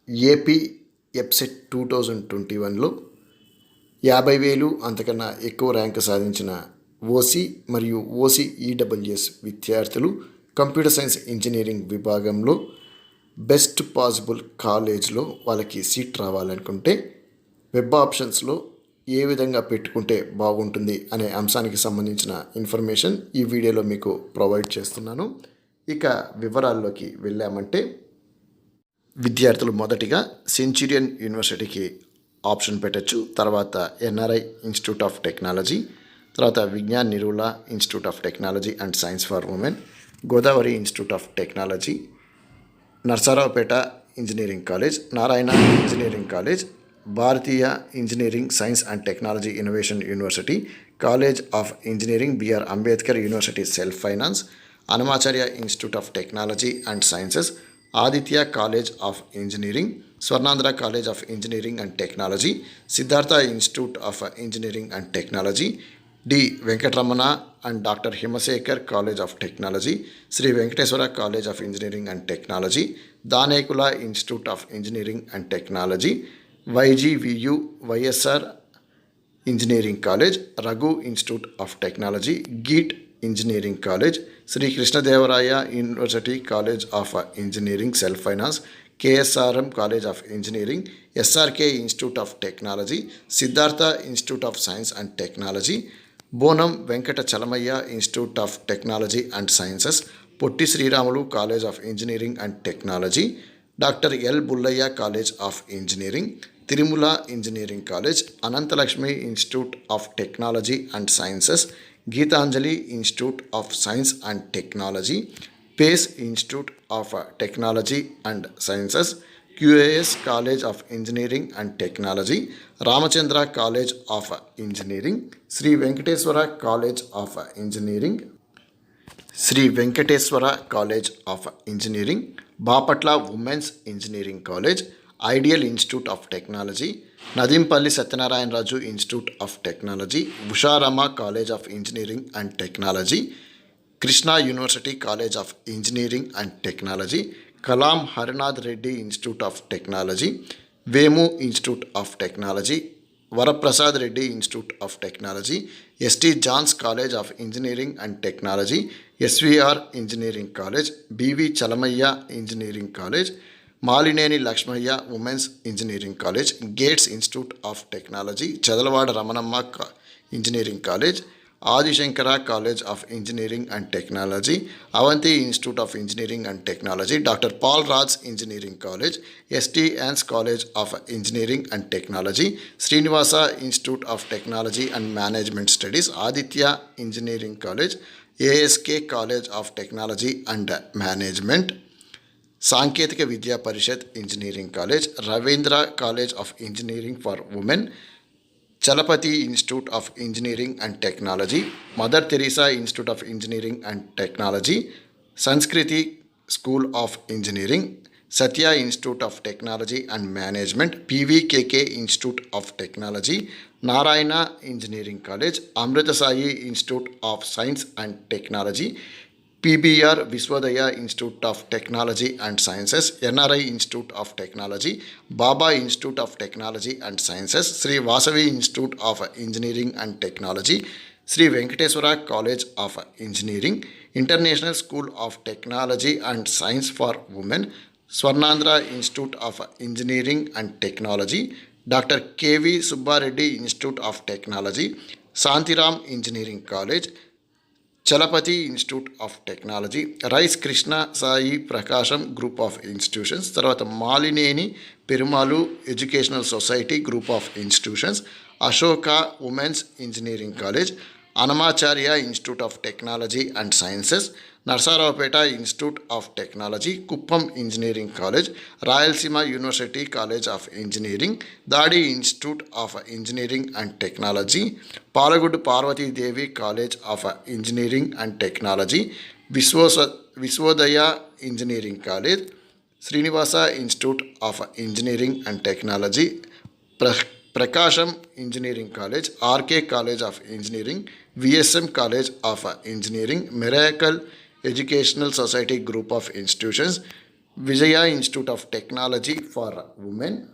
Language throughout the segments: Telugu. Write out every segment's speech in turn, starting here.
ఏపీ ఎప్సెట్ 2021లో 50,000 అంతకన్నా ఎక్కువ ర్యాంకు సాధించిన ఓసీ మరియు ఓసీ ఈడబ్ల్యూఎస్ విద్యార్థులు కంప్యూటర్ సైన్స్ ఇంజనీరింగ్ విభాగంలో బెస్ట్ పాసిబుల్ కాలేజ్లో వాళ్ళకి సీట్ రావాలనుకుంటే వెబ్ ఆప్షన్స్లో ఏ విధంగా పెట్టుకుంటే బాగుంటుంది అనే అంశానికి సంబంధించిన ఇన్ఫర్మేషన్ ఈ వీడియోలో మీకు ప్రొవైడ్ చేస్తున్నాను. ఇక వివరాల్లోకి వెళ్ళామంటే విద్యార్థులు మొదటిగా సెంచురియన్ యూనివర్సిటీకి ఆప్షన్ పెట్టచ్చు. తర్వాత ఎన్ఆర్ఐ ఇన్స్టిట్యూట్ ఆఫ్ టెక్నాలజీ, తర్వాత Vignan Nirula institute of technology and science for women, Godavari institute of technology, Narasaraopet engineering college, Narayana engineering college, Bharatiya engineering science and technology innovation university, college of engineering B R Ambedkar university self finance, Annamacharya institute of technology and sciences, Aditya college of engineering, Swarnandhra college of engineering and technology, Siddhartha institute of engineering and technology, D Venkataramana and doctor Himasekhar college of technology, Sri Venkateswara college of engineering and technology, Danekula institute of engineering and technology, Y G V U Y S R engineering college, Raghu institute of technology, గీట్ engineering college, Sri Krishnadevaraya university college of engineering self finance, K S R M college of engineering, S R K institute of technology, Siddhartha institute of science and technology, Bonam Venkata Chalamaiah institute of technology and sciences, Potti Sriramulu college of engineering and technology, doctor L Bullayya college of engineering, Tirumala engineering college, Ananthalakshmi institute of technology and sciences, Geethanjali institute of science and technology, PACE institute of technology and sciences, Q A S college of engineering and technology, Ramachandra college of engineering, Sri Venkateswara college of engineering, Sri Venkateswara college of engineering, Bapatla women's engineering college, ideal institute of technology, Nadimpalli Satyanarayanaraju institute of technology, Usharama college of engineering and technology, Krishna university college of engineering and technology, Kalam Harinath Reddy institute of technology, Vemu institute of technology, Varaprasad Reddy institute of technology, ST John's college of engineering and technology, SVR engineering college, BV Chalamayya engineering college, Malineni Lakshmaiah women's engineering college, Gates institute of technology, Chadalavada Ramanamma engineering college, Adishankara college of engineering and technology, Avanthi institute of engineering and technology, doctor Paul Raj engineering college, ST Ann's college of engineering and technology, Srinivasa institute of technology and management studies, Aditya engineering college, ASK college of technology and management, Sanketika Vidya Parishad engineering college, Ravindra college of engineering for women, Chalapathi institute of engineering and technology, mother Teresa institute of engineering and technology, Sanskriti school of engineering, Satya institute of technology and management, P V K K institute of technology, Narayana engineering college, Amruthasai institute of science and technology, P B R Visvodaya institute of technology and sciences, NRI institute of technology, Baba institute of technology and sciences, Sri Vasavi institute of engineering and technology, Sri Venkateswara college of engineering, international school of technology and science for women, Swarnandhra institute of engineering and technology, doctor K V Subbareddy institute of technology, Santhiram engineering college, Chalapathi institute of technology, RISE Krishna Sai Prakasam group of institutions, తర్వాత Malineni Perumallu educational society group of institutions, Ashoka women's engineering college, Annamacharya institute of technology and sciences, Narasaraopet institute of technology, Kuppam engineering college, Rayalaseema university college of engineering, Dadi institute of engineering and technology, Palaguddu Parvathidevi college of engineering and technology, Visvodaya engineering college, Srinivasa institute of engineering and technology, Prakasam engineering college, R K college of engineering, V S M college of engineering, miracle educational society group of institutions, Vijaya Institute of Technology for Women,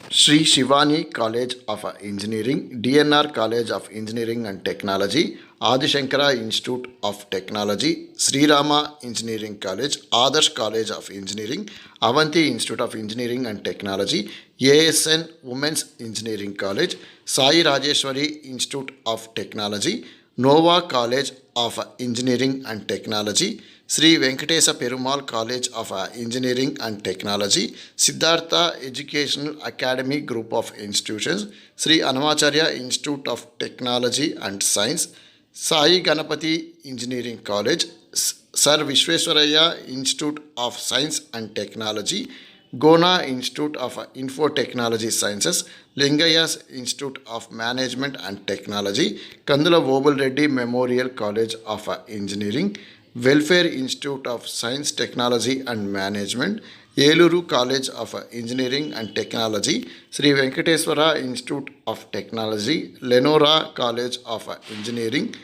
Sri Shivani College of Engineering, DNR College of Engineering and Technology, Adi Shankara Institute of Technology, Sri Rama Engineering College, Adarsh College of Engineering, Avanti Institute of Engineering and Technology, ASN Women's Engineering College, Sai Rajeshwari Institute of Technology, Nova College of Engineering and Technology, Sri Venkatesa Perumal College of Engineering and Technology, Siddhartha Educational Academy Group of Institutions, Sri Anamacharya Institute of Technology and Science, Sai Ganapati Engineering College, Sir Vishweswaraya Institute of Science and Technology, Gona Institute of Infotechnology Sciences, Lingayas Institute of Management and Technology, Kandula Vobal Reddy Memorial College of Engineering, Welfare Institute of Science, Technology and Management, Eluru College of Engineering and Technology, Sri Venkateswara Institute of Technology, Lenora College of Engineering,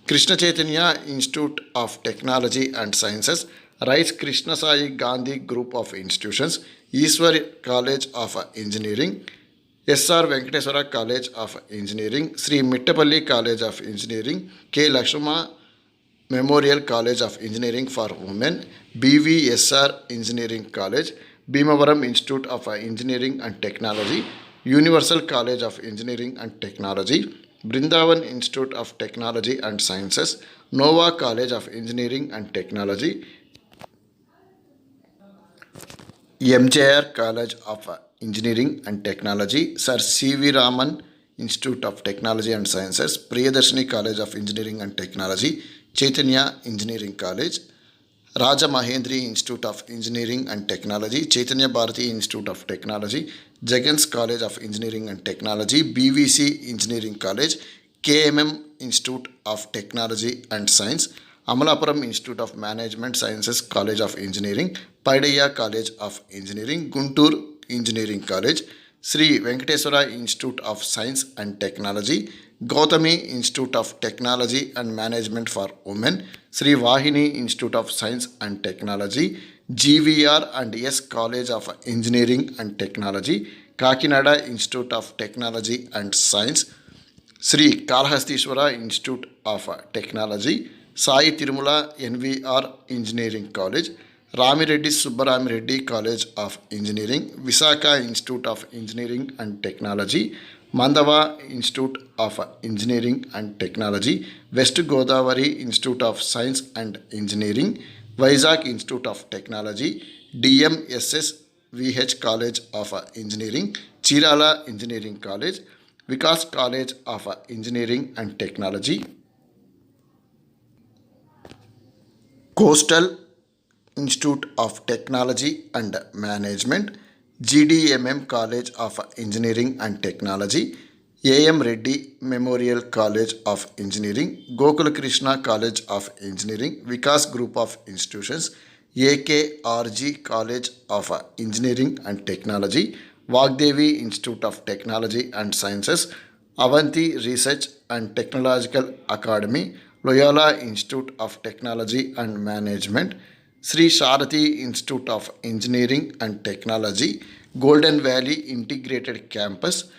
Krishna Chaitanya Institute of Technology and Sciences, Rice Krishna Sai Gandhi Group of Institutions, Easwar College of Engineering, SR Venkateswara College of Engineering, Sri Mittapalli College of Engineering, K. Lakshma Memorial College of Engineering for Women, BVSR Engineering College, Bhimavaram Institute of Engineering and Technology, Universal College of Engineering and Technology, Brindavan Institute of Technology and Sciences, Nova College of Engineering and Technology, MJR College of Engineering and Technology, Sir C.V. Raman Institute of Technology and Sciences, Priyadarshini College of Engineering and Technology, Chaitanya Engineering College, Raja Mahendri Institute of Engineering and Technology, Chaitanya Bharati Institute of Technology, Jagans College of Engineering and Technology, BVC Engineering College, KMM Institute of Technology and Science, Amalapuram Institute of Management Sciences College of Engineering, Paidaya College of Engineering, Guntur Engineering College, Sri Venkateswara Institute of Science and Technology, Gautami Institute of Technology and Management for Women, Sri Vahini Institute of Science and Technology, GVR and S College of Engineering and Technology, Kakinada Institute of Technology and Science, Sri Kalahastishwara Institute of Technology, Sai Tirumala NVR Engineering College, Ramireddy Subbaramireddy College of Engineering, Visakha Institute of Engineering and Technology, Mandava Institute of Engineering and Technology, West Godavari Institute of Science and Engineering, Vizag Institute of Technology, DMSS VH College of Engineering, Chirala Engineering College, Vikas College of Engineering and Technology, Coastal Institute of Technology and Management, GDMM College of Engineering and Technology, AM Reddy Memorial College of Engineering, Gokula Krishna College of Engineering, Vikas Group of Institutions, AKRG College of Engineering and Technology, Vagdevi Institute of Technology and Sciences, Avanti Research and Technological Academy, Loyola Institute of Technology and Management, Sri Sharati Institute of Engineering and Technology, Golden Valley Integrated Campus,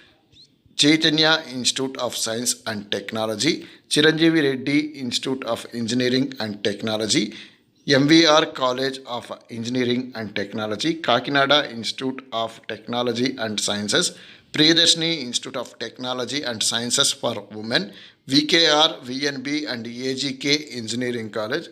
Chaitanya Institute of Science and Technology, Chiranjeevi Reddy Institute of Engineering and Technology, MVR College of Engineering and Technology, Kakinada Institute of Technology and Sciences, Priyadarshini Institute of Technology and Sciences for Women, VKR, VNB and AGK Engineering College,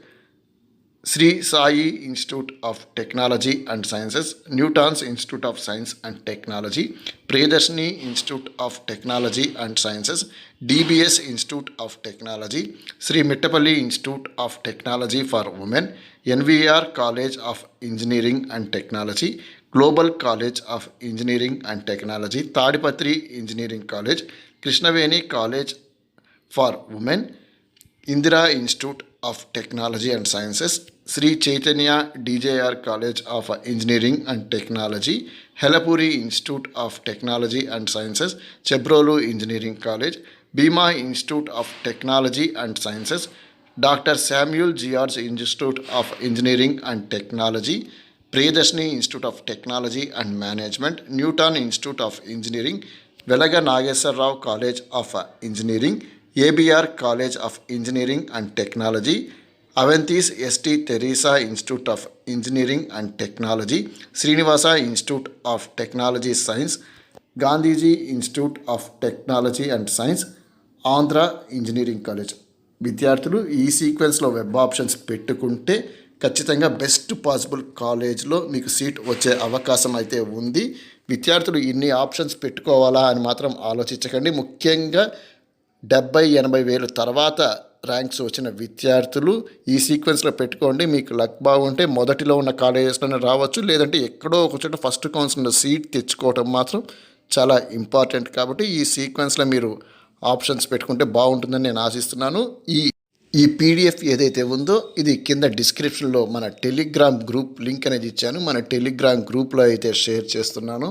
Sri Sai Institute of Technology and Sciences, Newton's Institute of Science and Technology, Priyadarshini Institute of Technology and Sciences, DBS Institute of Technology, Sri Mittapalli Institute of Technology for Women, NVR College of Engineering and Technology, Global College of Engineering and Technology, Tadipatri Engineering College, Krishnaveni College for Women, Indira Institute of Technology and Sciences, Sri Chaitanya DJR College of Engineering and Technology, Helapuri Institute of Technology and Sciences, Chebrolu Engineering College, Bhima Institute of Technology and Sciences, doctor Samuel George institute of engineering and technology, Priyadarshini institute of technology and management, Newton institute of engineering, Velaga Nageswararao college of engineering, A B R college of engineering and technology, Avanthi's S T Teresa institute of engineering and technology, Srinivasa institute of technology science, Gandhiji institute of technology and science, Andhra engineering college. విద్యార్థులు ఈ సీక్వెన్స్లో వెబ్ ఆప్షన్స్ పెట్టుకుంటే ఖచ్చితంగా బెస్ట్ పాసిబుల్ కాలేజ్లో మీకు సీట్ వచ్చే అవకాశం అయితే ఉంది. విద్యార్థులు ఇన్ని ఆప్షన్స్ పెట్టుకోవాలా అని మాత్రం ఆలోచించకండి. ముఖ్యంగా 70-80 వేలు తర్వాత ర్యాంక్స్ వచ్చిన విద్యార్థులు ఈ సీక్వెన్స్లో పెట్టుకోండి. మీకు లక్ బాగుంటే మొదటిలో ఉన్న కాలేజెస్లోనే రావచ్చు, లేదంటే ఎక్కడో ఒక చోట ఫస్ట్ కౌన్సిల్లో సీట్ తెచ్చుకోవటం మాత్రం చాలా ఇంపార్టెంట్. కాబట్టి ఈ సీక్వెన్స్లో మీరు ఆప్షన్స్ పెట్టుకుంటే బాగుంటుందని నేను ఆశిస్తున్నాను. ఈ పీడిఎఫ్ ఏదైతే ఉందో ఇది కింద డిస్క్రిప్షన్లో మన టెలిగ్రామ్ గ్రూప్ లింక్ అనేది ఇచ్చాను. మన టెలిగ్రామ్ గ్రూప్లో అయితే షేర్ చేస్తున్నాను.